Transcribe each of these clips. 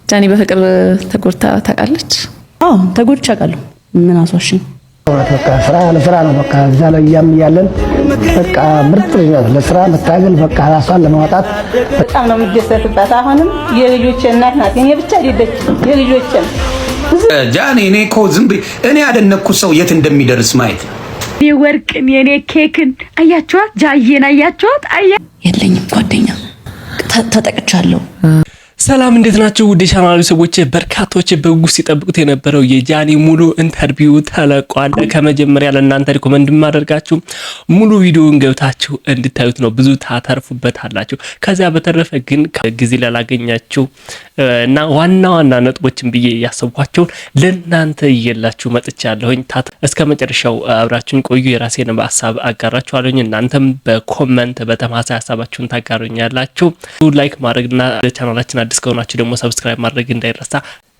ጃኒ በፍቅር ተጎድታ ታውቃለች? አዎ ተጎድቻ አውቃለሁ። ምን አስዋሽኝ? በቃ ስራ ነው። በቃ እዛ ላይ ያያለን በቃ ምርጥ ለስራ መታገል በቃ ራሷን ለማውጣት በጣም ነው የምደሰትባት። አሁንም የልጆቼ እናት ናት። እኔ ብቻ አይደለችም የልጆቼ። ጃኒ እኔ እኮ ዝም ብዬ እኔ ያደነኩት ሰው የት እንደሚደርስ ማየት ነው። የወርቅን የኔ ኬክን አያችኋት? ጃዬን አያችኋት? የለኝም ጓደኛ ተጠቅቻለሁ። ሰላም እንዴት ናችሁ? ውድ ቻናሉ ሰዎች በርካቶች በጉጉት ሲጠብቁት የነበረው የጃኒ ሙሉ ኢንተርቪው ተለቋል። ከመጀመሪያ ለእናንተ ሪኮመንድ ማደርጋችሁ ሙሉ ቪዲዮውን ገብታችሁ እንድታዩት ነው። ብዙ ታተርፉበታላችሁ። ከዛ በተረፈ ግን ጊዜ ላላገኛችሁ እና ዋና ነጥቦችን ብዬ ያሰብኳቸውን ለእናንተ ይዤላችሁ መጥቻለሁኝ። እስከ መጨረሻው አብራችሁን ቆዩ። የራሴን ሀሳብ አጋራችኋለሁ። እናንተም በኮሜንት በተመሳሳይ ሀሳባችሁን ታጋሩኛላችሁ። ላይክ ማድረግና ቻናላችን አዲስ ከሆናችሁ ደግሞ ሰብስክራይብ ማድረግ እንዳይረሳ።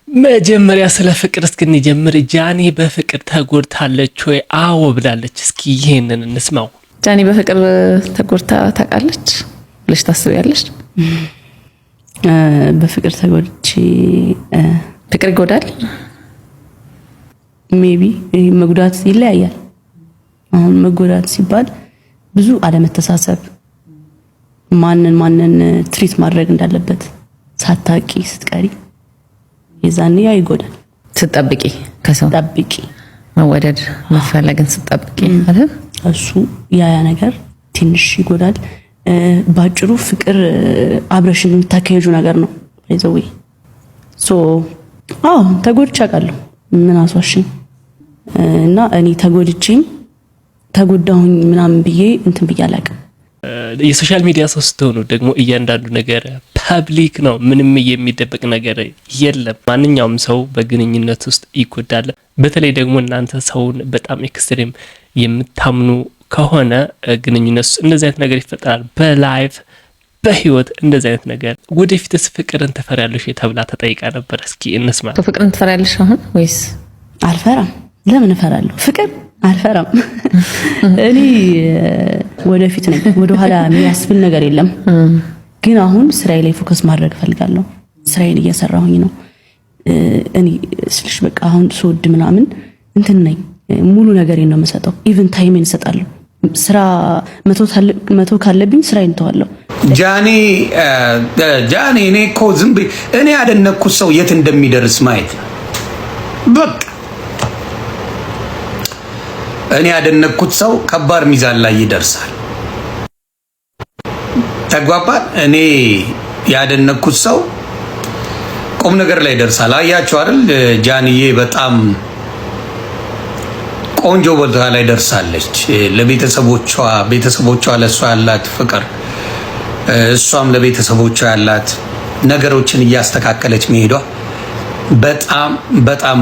መጀመሪያ ስለ ፍቅር እስክንጀምር ጃኒ በፍቅር ተጎድታለች ወይ? አዎ ብላለች። እስኪ ይሄንን እንስማው። ጃኒ በፍቅር ተጎድታ ታውቃለች ብለሽ ታስቢያለሽ? በፍቅር ተጎድቼ ፍቅር ይጎዳል? ሜቢ መጉዳት ይለያያል። አሁን መጎዳት ሲባል ብዙ አለመተሳሰብ፣ ማንን ትሪት ማድረግ እንዳለበት ሳታቂ ስትቀሪ የዛኔ ያ ይጎዳል። ስትጠብቂ ከሰው ጠብቂ መወደድ መፈለግን ስትጠብቂ አይደል? እሱ ያ ነገር ትንሽ ይጎዳል። ባጭሩ ፍቅር አብረሽን የምታካሄጁ ነገር ነው። አይዘው ተጎድቼ አውቃለሁ። ምን አስዋሽኝ? እና እኔ ተጎዳሁኝ ምናምን ብዬ እንትን ብዬ አላውቅም። የሶሻል ሚዲያ ሰው ስትሆኑ ደግሞ እያንዳንዱ ነገር ፐብሊክ ነው። ምንም የሚደበቅ ነገር የለም። ማንኛውም ሰው በግንኙነት ውስጥ ይጎዳል። በተለይ ደግሞ እናንተ ሰውን በጣም ኤክስትሪም የምታምኑ ከሆነ ግንኙነት ውስጥ እንደዚህ አይነት ነገር ይፈጠራል። በላይፍ በህይወት እንደዚህ አይነት ነገር። ወደፊትስ ፍቅርን ትፈሪያለሽ ተብላ ተጠይቃ ነበር። እስኪ እንስማ። ፍቅርን ትፈሪያለሽ አሁን ወይስ? አልፈራም። ለምን እፈራለሁ? ፍቅር አልፈራም። እኔ ወደፊት ነኝ። ወደ ኋላ የሚያስብል ነገር የለም። ግን አሁን ስራዬ ላይ ፎከስ ማድረግ ፈልጋለሁ። ስራዬን እየሰራሁኝ ነው። እኔ ስልሽ በቃ አሁን ስወድ ምናምን እንትን ነኝ። ሙሉ ነገሬን ነው የምሰጠው። ኢቭን ታይሜን እሰጣለሁ። ስራ መቶ ካለብኝ ስራዬን ተዋለሁ። ጃኒ እኔ እኮ ዝም ብዬ እኔ ያደነኩት ሰው የት እንደሚደርስ ማየት ነው። በቃ እኔ ያደነኩት ሰው ከባድ ሚዛን ላይ ይደርሳል። ተግባባን? እኔ ያደነኩት ሰው ቁም ነገር ላይ ይደርሳል። አያችሁ አይደል? ጃኒዬ በጣም ቆንጆ ቦታ ላይ ደርሳለች። ቤተሰቦቿ ለሷ ያላት ፍቅር፣ እሷም ለቤተሰቦቿ ያላት ነገሮችን እያስተካከለች መሄዷ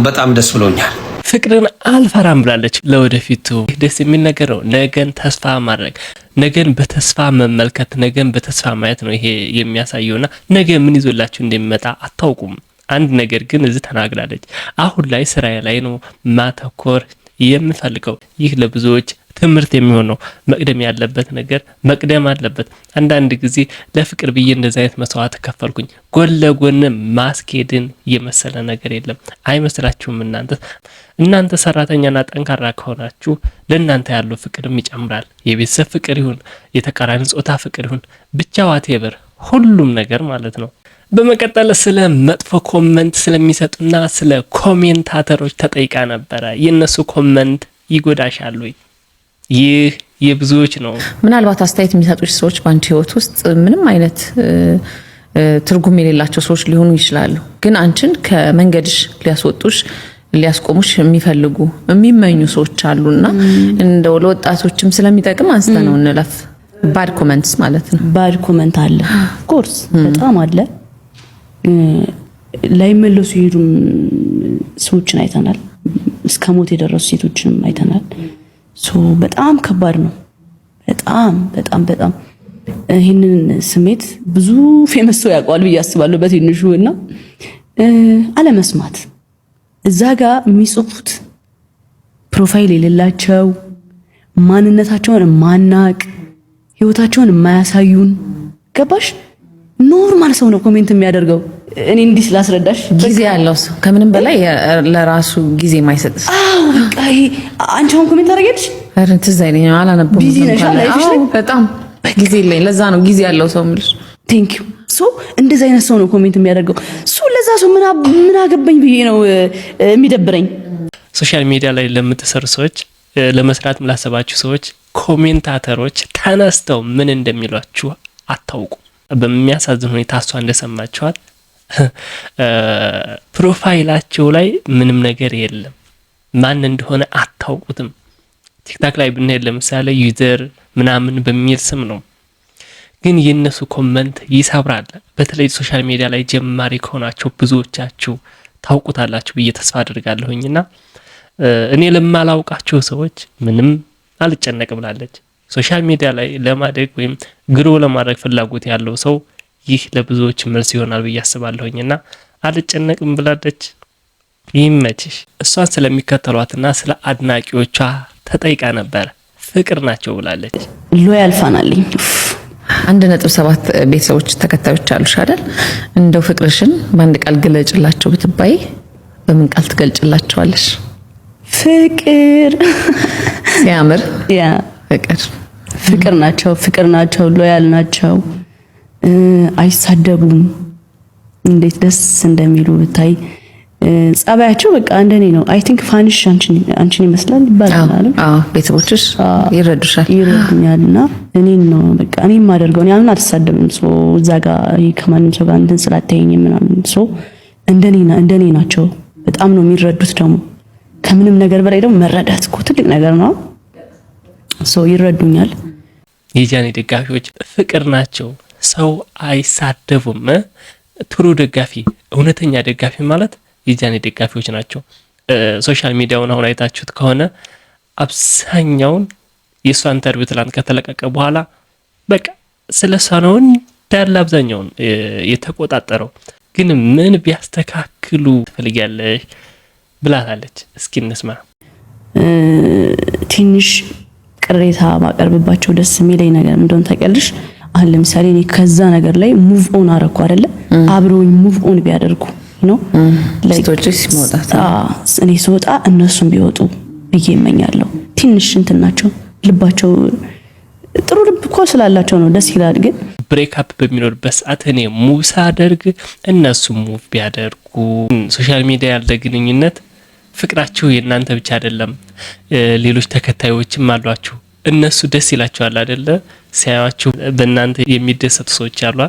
በጣም ደስ ብሎኛል። ፍቅርን አልፈራም ብላለች። ለወደፊቱ ደስ የሚል ነገር ነው። ነገን ተስፋ ማድረግ፣ ነገን በተስፋ መመልከት፣ ነገን በተስፋ ማየት ነው ይሄ የሚያሳየውና ነገ ምን ይዞላችሁ እንደሚመጣ አታውቁም። አንድ ነገር ግን እዚህ ተናግራለች። አሁን ላይ ስራዬ ላይ ነው ማተኮር የምፈልገው። ይህ ለብዙዎች ትምህርት የሚሆን ነው። መቅደም ያለበት ነገር መቅደም አለበት። አንዳንድ ጊዜ ለፍቅር ብዬ እንደዚህ አይነት መስዋዕት ከፈልኩኝ፣ ጎን ለጎን ማስኬድን የመሰለ ነገር የለም። አይመስላችሁም? እናንተ ሰራተኛና ጠንካራ ከሆናችሁ ለእናንተ ያለው ፍቅርም ይጨምራል። የቤተሰብ ፍቅር ይሁን የተቃራኒ ጾታ ፍቅር ይሁን ብቻ ዋቴቨር ሁሉም ነገር ማለት ነው። በመቀጠል ስለ መጥፎ ኮሜንት ስለሚሰጡና ስለ ኮሜንታተሮች ተጠይቃ ነበረ። የነሱ ኮሜንት ይጎዳሻል ወይ? ይህ የብዙዎች ነው። ምናልባት አስተያየት የሚሰጡሽ ሰዎች ባንቺ ህይወት ውስጥ ምንም አይነት ትርጉም የሌላቸው ሰዎች ሊሆኑ ይችላሉ። ግን አንቺን ከመንገድሽ ሊያስወጡሽ ሊያስቆሙሽ የሚፈልጉ የሚመኙ ሰዎች አሉና እንደው ለወጣቶችም ስለሚጠቅም አንስተ ነው እንለፍ። ባድ ኮሜንትስ ማለት ነው። ባድ ኮሜንት አለ ኮርስ በጣም አለ። ላይመለሱ ይሄዱም ሰዎችን አይተናል። እስከ ሞት የደረሱ ሴቶችንም አይተናል። በጣም ከባድ ነው። በጣም ይሄንን ስሜት ብዙ ፌመስ ሰው ያውቀዋል ብዬ አስባለሁ በትንሹና አለመስማት። እዛ ጋር የሚጽፉት ፕሮፋይል የሌላቸው ማንነታቸውን ማናቅ ህይወታቸውን የማያሳዩን ገባሽ? ኖርማል ሰው ነው ኮሜንት የሚያደርገው። እኔ እንዲህ ስላስረዳሽ ጊዜ ያለው ሰው ከምንም በላይ ለራሱ ጊዜ ማይሰጥ። አዎ በቃ ይሄ አንቺ አሁን ኮሜንት አደረገች አረ ትዝ አይለኝም አላነበብኩም። ቢዚ ነሽ ላይፍሽ ላይ በጣም ጊዜ የለኝ። ለዛ ነው ጊዜ ያለው ሰው የምልሽ። ቴንክ ዩ ሶ እንደዛ አይነት ሰው ነው ኮሜንት የሚያደርገው። ሶ ለዛ ሰው ምን አገባኝ ብዬ ነው የሚደብረኝ። ሶሻል ሚዲያ ላይ ለምትሰሩ ሰዎች፣ ለመስራት ላሰባችሁ ሰዎች ኮሜንታተሮች ተነስተው ምን እንደሚሏችሁ አታውቁም። በሚያሳዝን ሁኔታ እሷ እንደሰማችኋት ፕሮፋይላቸው ላይ ምንም ነገር የለም። ማን እንደሆነ አታውቁትም። ቲክታክ ላይ ብንሄድ ለምሳሌ ዩዘር ምናምን በሚል ስም ነው፣ ግን የነሱ ኮመንት ይሰብራል። በተለይ ሶሻል ሚዲያ ላይ ጀማሪ ከሆናችሁ ብዙዎቻችሁ ታውቁታላችሁ ብዬ ተስፋ አድርጋለሁኝና እኔ ለማላውቃቸው ሰዎች ምንም አልጨነቅ ብላለች። ሶሻል ሚዲያ ላይ ለማደግ ወይም ግሮ ለማድረግ ፍላጎት ያለው ሰው ይህ ለብዙዎች መልስ ይሆናል ብዬ አስባለሁኝና አልጨነቅም ብላለች። ይመችሽ። እሷን ስለሚከተሏትና ስለ አድናቂዎቿ ተጠይቃ ነበር። ፍቅር ናቸው ብላለች። ሎያል ፋን አለኝ 1.7 ቤተሰቦች ተከታዮች አሉሽ አይደል? እንደው ፍቅርሽን በአንድ ቃል ግለጭላቸው ብትባይ በምን ቃል ትገልጭላቸዋለሽ? ፍቅር ሲያምር ያ ፍቅር ናቸው፣ ሎያል ናቸው፣ አይሳደቡም። እንዴት ደስ እንደሚሉ ብታይ ጸባያቸው በቃ እንደኔ ነው። አይ ቲንክ ፋንሽ አንቺን ይመስላል ይባላል አይደል? ቤተሰቦችሽ ይረዱኛልና እኔን ነው በቃ እኔ የማደርገው። እኔ አሁን አልሳደብም። ሶ እዛ ጋር ከማንም ሰው ጋር እንትን ስላታየኝ ምናምን ሶ እንደኔ ናቸው። በጣም ነው የሚረዱት። ደግሞ ከምንም ነገር በላይ ደግሞ መረዳት እኮ ትልቅ ነገር ነው። ሶ ይረዱኛል። የጃኒ ደጋፊዎች ፍቅር ናቸው፣ ሰው አይሳደቡም። ትሩ ደጋፊ፣ እውነተኛ ደጋፊ ማለት የጃኒ ደጋፊዎች ናቸው። ሶሻል ሚዲያውን አሁን አይታችሁት ከሆነ አብዛኛውን የሷ ኢንተርቪው ትላንት ከተለቀቀ በኋላ በቃ ስለሷ ነው እንዳለ አብዛኛውን የተቆጣጠረው። ግን ምን ቢያስተካክሉ ትፈልጊያለሽ ብላታለች። እስኪ እንስማ። ትንሽ ቅሬታ ማቀርብባቸው ደስ የሚለኝ ነገር እንደሆነ ታውቂያለሽ። አሁን ለምሳሌ እኔ ከዛ ነገር ላይ ሙቭ ኦን አረኩ አይደለ? አብረውኝ ሙቭ ኦን ቢያደርጉ ነው ለስቶችስ መውጣት እኔ ስወጣ እነሱም ቢወጡ ብዬ እመኛለሁ። ትንሽ እንትን ናቸው፣ ልባቸው ጥሩ ልብ እኮ ስላላቸው ነው ደስ ይላል። ግን ብሬክ አፕ በሚኖርበት ሰዓት እኔ ሙቭ ሳደርግ እነሱ ሙቭ ቢያደርጉ። ሶሻል ሚዲያ ያለ ግንኙነት ፍቅራችሁ የእናንተ ብቻ አይደለም፣ ሌሎች ተከታዮችም አሏችሁ። እነሱ ደስ ይላቸዋል አይደለ? ሲያዩአችሁ በእናንተ የሚደሰቱ ሰዎች አሏ።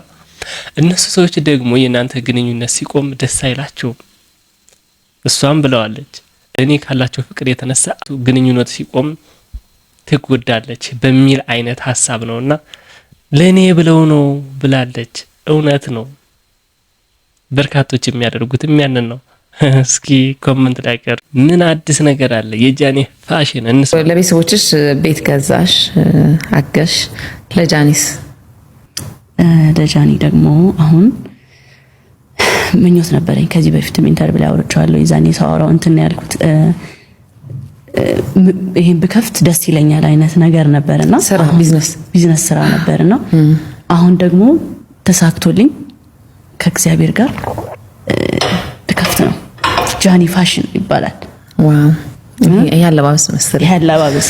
እነሱ ሰዎች ደግሞ የእናንተ ግንኙነት ሲቆም ደስ አይላቸውም። እሷም ብለዋለች እኔ ካላቸው ፍቅር የተነሳ ግንኙነት ሲቆም ትጎዳለች በሚል አይነት ሀሳብ ነውና ለኔ ብለው ነው ብላለች። እውነት ነው፣ በርካቶች የሚያደርጉት ያንን ነው። እስኪ ኮሜንት ላይ ቀር ምን አዲስ ነገር አለ? የጃኒ ፋሽን እንስ ለቤተሰቦችሽ ቤት ገዛሽ፣ አገሽ። ለጃኒስ ለጃኒ ደግሞ አሁን ምኞት ነበረኝ። ከዚህ በፊትም ኢንተርቪው ላይ አውርቻለሁ። የዛኔ ሳወራው እንትን ያልኩት ይሄን ብከፍት ደስ ይለኛል አይነት ነገር ነበርና ስራ ቢዝነስ ስራ ነበርና አሁን ደግሞ ተሳክቶልኝ ከእግዚአብሔር ጋር ልከፍት ነው። ጃኒ ፋሽን ይባላል። ዋው! ይሄ አለባበስ መሰለኝ። ይሄ አለባበስ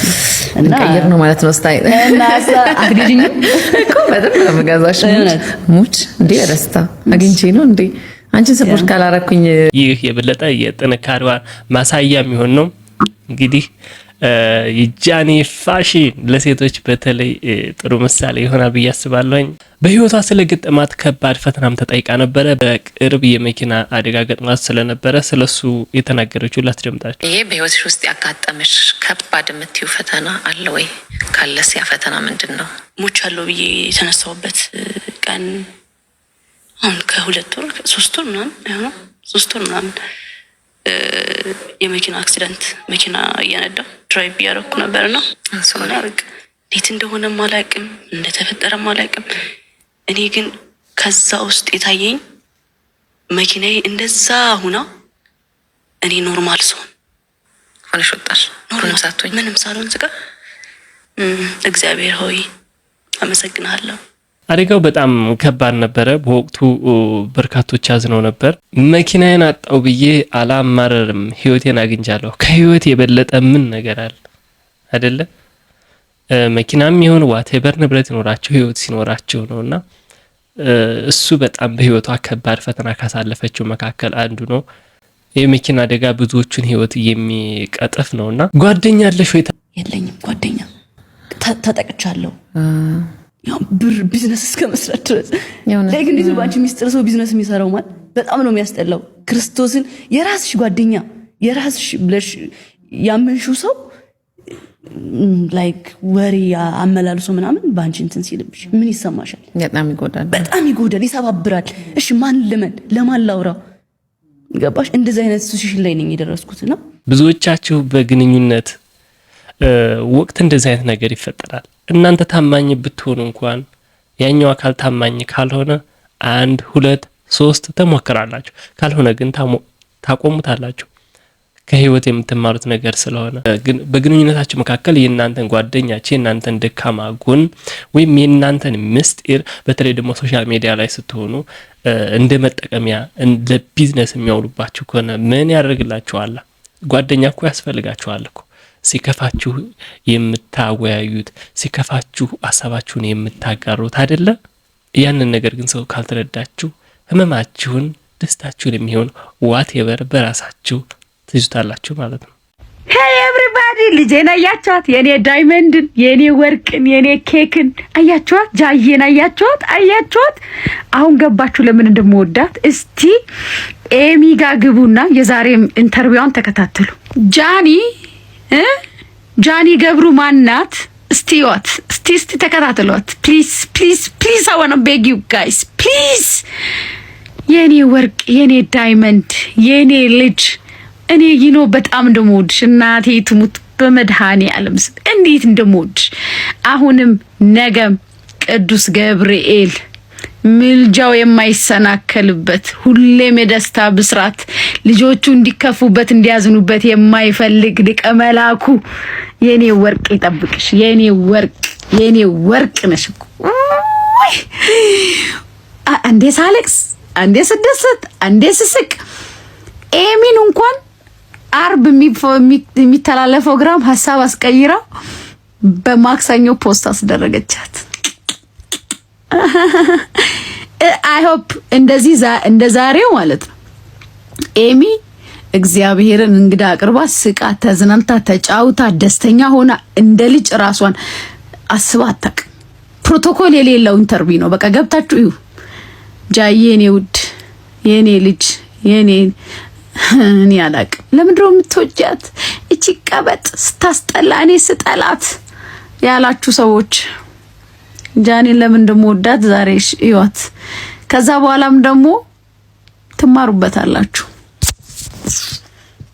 እና ቀይር ነው ማለት ነው። ስታይል እና አግዲኝ እኮ በደንብ መጋዛሽ ሙች እንዴ ደስታ አግኝቼ ነው እንዴ አንቺን ሰፖርት ካላረኩኝ ይህ የበለጠ የጥንካሬዋ ማሳያ የሚሆን ነው። እንግዲህ የጃኒ ፋሽን ለሴቶች በተለይ ጥሩ ምሳሌ ይሆናል ብዬ አስባለሁ። በህይወቷ ስለገጠማት ከባድ ፈተናም ተጠይቃ ነበረ። በቅርብ የመኪና አደጋ ገጥሟት ስለነበረ ስለሱ የተናገረችው ላስደምጣችሁ። ይሄ በህይወትሽ ውስጥ ያጋጠመሽ ከባድ የምትይው ፈተና አለ ወይ? ካለስ ያ ፈተና ምንድን ነው? ሞቻለሁ ብዬ የተነሳሁበት ቀን አሁን ከ2 ወር 3 ወር ምናምን አይሆንም 3 ወር ምናምን የመኪና አክሲደንት መኪና እየነዳሁ ድራይቭ እያደረኩ ነበርና እንዴት እንደሆነም አላውቅም፣ እንደተፈጠረም አላውቅም። እኔ ግን ከዛ ውስጥ የታየኝ መኪናዬ እንደዛ ሁና እኔ ኖርማል ሰው ሆነሽ ወጣሽ። ምንም ሳልሆን ስጋ እግዚአብሔር ሆይ አመሰግናለሁ። አደጋው በጣም ከባድ ነበረ። በወቅቱ በርካቶች አዝነው ነበር። መኪናዬን አጣው ብዬ አላማረርም፣ ህይወቴን አግኝቻለሁ። ከህይወት የበለጠ ምን ነገር አለ አይደለ? መኪናም ይሁን ዋቴቨር ንብረት ይኖራቸው ህይወት ሲኖራቸው ነውና እሱ በጣም በህይወቷ ከባድ ፈተና ካሳለፈችው መካከል አንዱ ነው። የመኪና አደጋ ብዙዎችን ህይወት የሚቀጥፍ ነውና ጓደኛ አለሽ ወይ? የለኝም ጓደኛ። ተጠቅቻለሁ። ያው ብር ቢዝነስ እስከ መስራት ድረስ ላይ ግን እንደዚህ ባንቺ ሚስጥር ሰው ቢዝነስ የሚሰራው ማለት በጣም ነው የሚያስጠላው። ክርስቶስን የራስሽ ጓደኛ የራስሽ ብለሽ ያመንሽው ሰው ላይክ ወሬ አመላልሶ ምናምን ባንቺ እንትን ሲልብሽ ምን ይሰማሻል? በጣም ይጎዳል፣ ይሰባብራል። እሺ ማን ልመን ለማን ላውራ? ገባሽ? እንደዚህ አይነት ሲቹዌሽን ላይ ነኝ የደረስኩትና ብዙዎቻችሁ በግንኙነት ወቅት እንደዚህ አይነት ነገር ይፈጠራል። እናንተ ታማኝ ብትሆኑ እንኳን ያኛው አካል ታማኝ ካልሆነ 1 2 3 ተሞክራላችሁ፣ ካልሆነ ግን ታቆሙታላችሁ። ከህይወት የምትማሩት ነገር ስለሆነ ግን በግንኙነታችሁ መካከል የእናንተን ጓደኛችሁ የእናንተን ደካማ ጎን ወይም የእናንተን ምስጢር በተለይ ደግሞ ሶሻል ሚዲያ ላይ ስትሆኑ እንደ መጠቀሚያ እንደ ቢዝነስ የሚያውሉባችሁ ከሆነ ምን ያደርግላችኋል? ጓደኛ እኮ ያስፈልጋችኋል እኮ። ሲከፋችሁ የምታወያዩት፣ ሲከፋችሁ ሐሳባችሁን የምታጋሩት አይደለ? ያንን ነገር ግን ሰው ካልተረዳችሁ ህመማችሁን ደስታችሁን የሚሆን ዋቴቨር በራሳችሁ ትይዙታላችሁ ማለት ነው። ሄይ ኤቭሪባዲ ልጄን አያችኋት? የኔ ዳይመንድን፣ የኔ ወርቅን፣ የኔ ኬክን አያችኋት? ጃዬን አያችኋት? አሁን ገባችሁ ለምን እንደምወዳት? እስቲ ኤሚ ጋር ግቡና የዛሬም ኢንተርቪዋን ተከታተሉ። ጃኒ ገብሩ ማናት? እስቲ ተከታተሏት ፕሊዝ I wanna beg you guys ፕሊዝ። የኔ ወርቅ፣ የኔ ዳይመንድ፣ የኔ ልጅ እኔ በጣም እንደምወድሽ እናቴ ትሙት በመድኃኔ ዓለም እንዴት እንደምወድሽ። አሁንም ነገም ቅዱስ ገብርኤል ምልጃው የማይሰናከልበት ሁሌም የደስታ ብስራት ልጆቹ እንዲከፉበት እንዲያዝኑበት የማይፈልግ ሊቀ መላኩ የኔ ወርቅ ይጠብቅሽ። የኔ ወርቅ ነሽ እኮ። አንዴ ሳለቅስ፣ አንዴ ስደሰት፣ አንዴ ስስቅ ኤሚን እንኳን አርብ የሚተላለፈው ግራም ሐሳብ አስቀይራ በማክሰኞ ፖስት አስደረገቻት። አይ ሆፕ እንደዛሬው ማለት ነው ኤሚ እግዚአብሔርን እንግዳ አቅርባ ስቃ ተዝናንታ ተጫውታ ደስተኛ ሆና እንደ ልጅ ራሷን አስባ አታውቅም። ፕሮቶኮል የሌለው ኢንተርቪው ነው። በቃ ገብታችሁ እዩ። ጃዬ የኔ ውድ የኔ ልጅ እኔ አላቅም ለምንድነው የምትወጃት? እቺ ቀበጥ ስታስጠላ እኔ ስጠላት ያላችሁ ሰዎች ጃኒን ለምን እንደምወዳት ዛሬ እዩት። ከዛ በኋላም ደግሞ ትማሩበታላችሁ።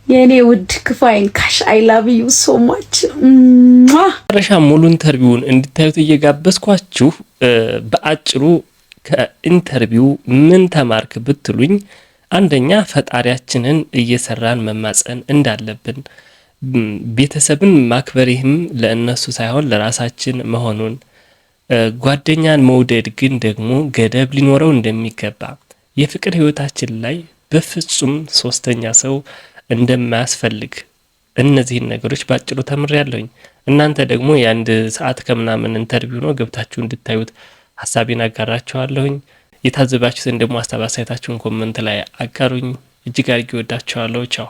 የኔ ውድ ክፋይን ካሽ አይ ላቭ ዩ ሶ ማች። ረሻ ሙሉ ኢንተርቪውን እንድታዩት እየጋበዝኳችሁ በአጭሩ ከኢንተርቪው ምን ተማርክ ብትሉኝ፣ አንደኛ ፈጣሪያችንን እየሰራን መማጸን እንዳለብን፣ ቤተሰብን ማክበርህም ለእነሱ ሳይሆን ለራሳችን መሆኑን፣ ጓደኛን መውደድ ግን ደግሞ ገደብ ሊኖረው እንደሚገባ፣ የፍቅር ህይወታችን ላይ በፍጹም ሶስተኛ ሰው እንደማያስፈልግ፣ እነዚህን ነገሮች ባጭሩ ተምሬያለሁኝ። እናንተ ደግሞ የአንድ ሰዓት ከምናምን ኢንተርቪው ነው፣ ገብታችሁ እንድታዩት ሐሳቤን አጋራችኋለሁኝ። የታዘባችሁትን ደግሞ ሀሳብ አስተያየታችሁን ኮሜንት ላይ አጋሩኝ። እጅግ አድርጌ ወዳችኋለሁ። ቻው።